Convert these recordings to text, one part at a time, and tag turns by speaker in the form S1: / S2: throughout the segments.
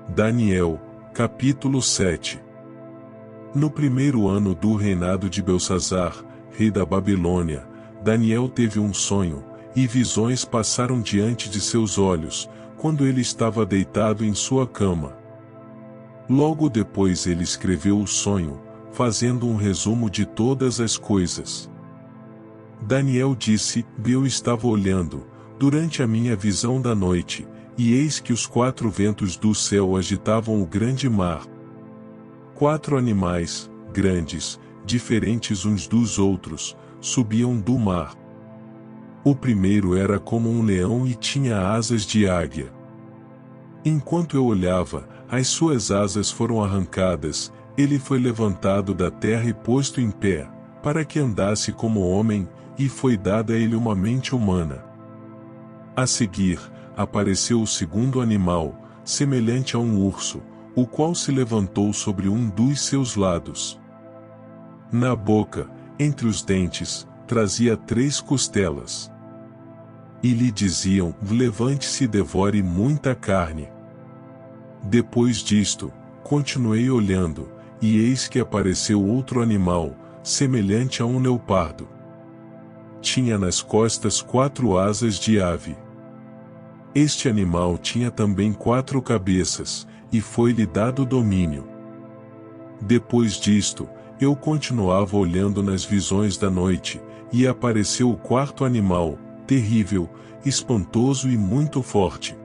S1: Daniel, capítulo 7. No primeiro ano do reinado de Belsassar, rei da Babilônia, Daniel teve um sonho, e visões passaram diante de seus olhos, quando ele estava deitado em sua cama. Logo depois ele escreveu o sonho, fazendo um resumo de todas as coisas. Daniel disse: Eu estava olhando, durante a minha visão da noite, e eis que os 4 ventos do céu agitavam o grande mar. 4 animais, grandes, diferentes uns dos outros, subiam do mar. O primeiro era como um leão e tinha asas de águia. Enquanto eu olhava, as suas asas foram arrancadas, ele foi levantado da terra e posto em pé, para que andasse como homem, e foi dada a ele uma mente humana. A seguir, apareceu o segundo animal, semelhante a um urso, o qual se levantou sobre um dos seus lados. Na boca, entre os dentes, trazia 3 costelas. E lhe diziam: Levante-se e devore muita carne. Depois disto, continuei olhando, e eis que apareceu outro animal, semelhante a um leopardo. Tinha nas costas 4 asas de ave. Este animal tinha também 4 cabeças, e foi-lhe dado domínio. Depois disto, eu continuava olhando nas visões da noite, e apareceu o 4º animal, terrível, espantoso e muito forte.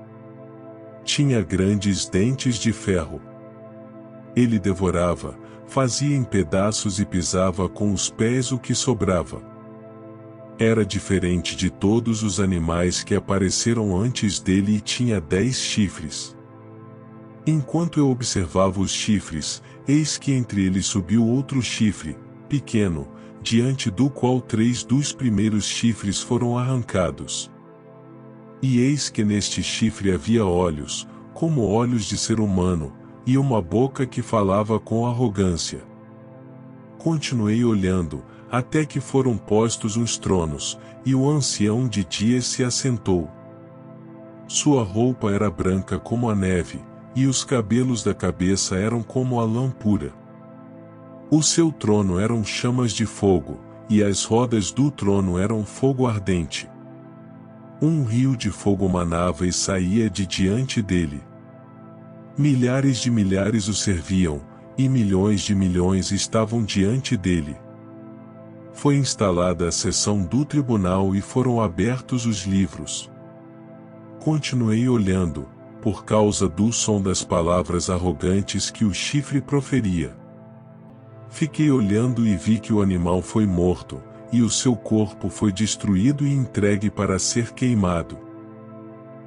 S1: Tinha grandes dentes de ferro. Ele devorava, fazia em pedaços e pisava com os pés o que sobrava. Era diferente de todos os animais que apareceram antes dele e tinha 10 chifres. Enquanto eu observava os chifres, eis que entre eles subiu outro chifre, pequeno, diante do qual 3 dos primeiros chifres foram arrancados. E eis que neste chifre havia olhos, como olhos de ser humano, e uma boca que falava com arrogância. Continuei olhando, até que foram postos uns tronos, e o ancião de dias se assentou. Sua roupa era branca como a neve, e os cabelos da cabeça eram como a lã pura. O seu trono eram chamas de fogo, e as rodas do trono eram fogo ardente. Um rio de fogo manava e saía de diante dele. Milhares de milhares o serviam, e milhões de milhões estavam diante dele. Foi instalada a sessão do tribunal e foram abertos os livros. Continuei olhando, por causa do som das palavras arrogantes que o chifre proferia. Fiquei olhando e vi que o animal foi morto, e o seu corpo foi destruído e entregue para ser queimado.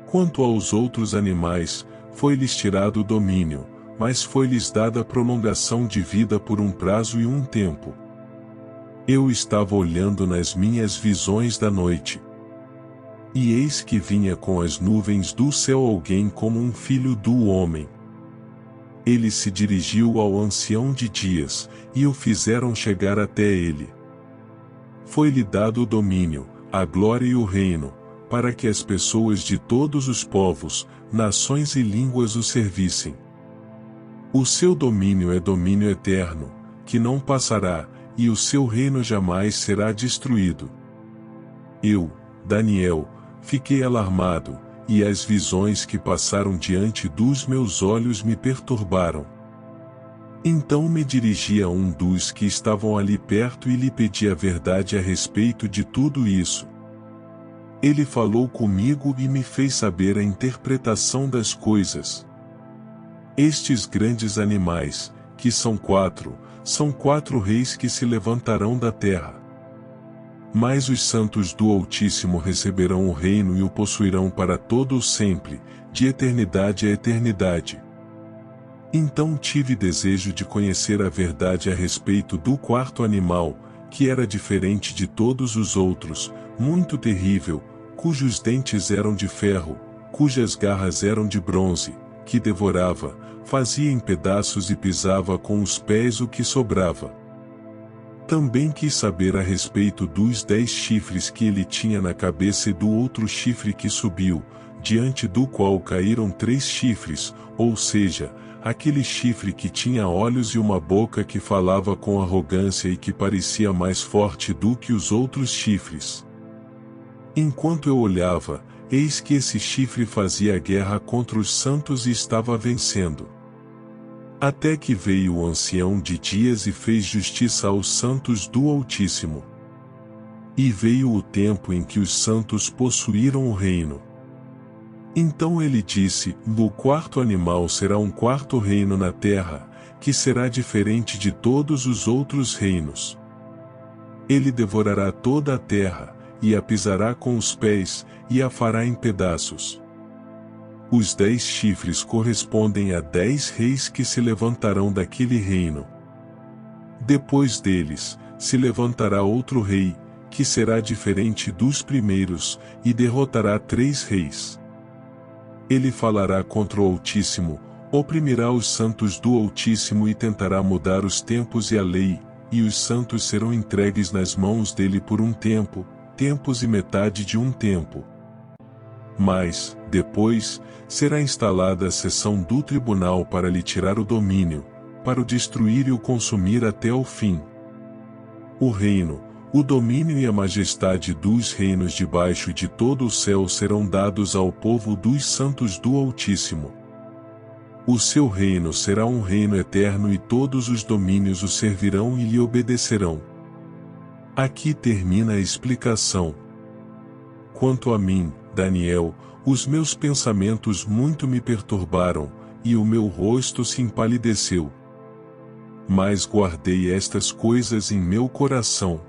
S1: Quanto aos outros animais, foi-lhes tirado o domínio, mas foi-lhes dada prolongação de vida por um prazo e um tempo. Eu estava olhando nas minhas visões da noite. E eis que vinha com as nuvens do céu alguém como um filho do homem. Ele se dirigiu ao ancião de dias, e o fizeram chegar até ele. Foi-lhe dado o domínio, a glória e o reino, para que as pessoas de todos os povos, nações e línguas o servissem. O seu domínio é domínio eterno, que não passará, e o seu reino jamais será destruído. Eu, Daniel, fiquei alarmado, e as visões que passaram diante dos meus olhos me perturbaram. Então me dirigi a um dos que estavam ali perto e lhe pedi a verdade a respeito de tudo isso. Ele falou comigo e me fez saber a interpretação das coisas. Estes grandes animais, que são 4, são 4 reis que se levantarão da terra. Mas os santos do Altíssimo receberão o reino e o possuirão para todo o sempre, de eternidade a eternidade. Então tive desejo de conhecer a verdade a respeito do 4º animal, que era diferente de todos os outros, muito terrível, cujos dentes eram de ferro, cujas garras eram de bronze, que devorava, fazia em pedaços e pisava com os pés o que sobrava. Também quis saber a respeito dos 10 chifres que ele tinha na cabeça e do outro chifre que subiu, diante do qual caíram 3 chifres, ou seja, aquele chifre que tinha olhos e uma boca que falava com arrogância e que parecia mais forte do que os outros chifres. Enquanto eu olhava, eis que esse chifre fazia guerra contra os santos e estava vencendo. Até que veio o ancião de dias e fez justiça aos santos do Altíssimo. E veio o tempo em que os santos possuíram o reino. Então ele disse: o quarto animal será um quarto reino na terra, que será diferente de todos os outros reinos. Ele devorará toda a terra, e a pisará com os pés, e a fará em pedaços. Os 10 chifres correspondem a 10 reis que se levantarão daquele reino. Depois deles, se levantará outro rei, que será diferente dos primeiros, e derrotará 3 reis. Ele falará contra o Altíssimo, oprimirá os santos do Altíssimo e tentará mudar os tempos e a lei, e os santos serão entregues nas mãos dele por um tempo, tempos e metade de um tempo. Mas, depois, será instalada a seção do tribunal para lhe tirar o domínio, para o destruir e o consumir até o fim. O reino, o domínio e a majestade dos reinos debaixo de todo o céu serão dados ao povo dos santos do Altíssimo. O seu reino será um reino eterno e todos os domínios o servirão e lhe obedecerão. Aqui termina a explicação. Quanto a mim, Daniel, os meus pensamentos muito me perturbaram, e o meu rosto se empalideceu. Mas guardei estas coisas em meu coração.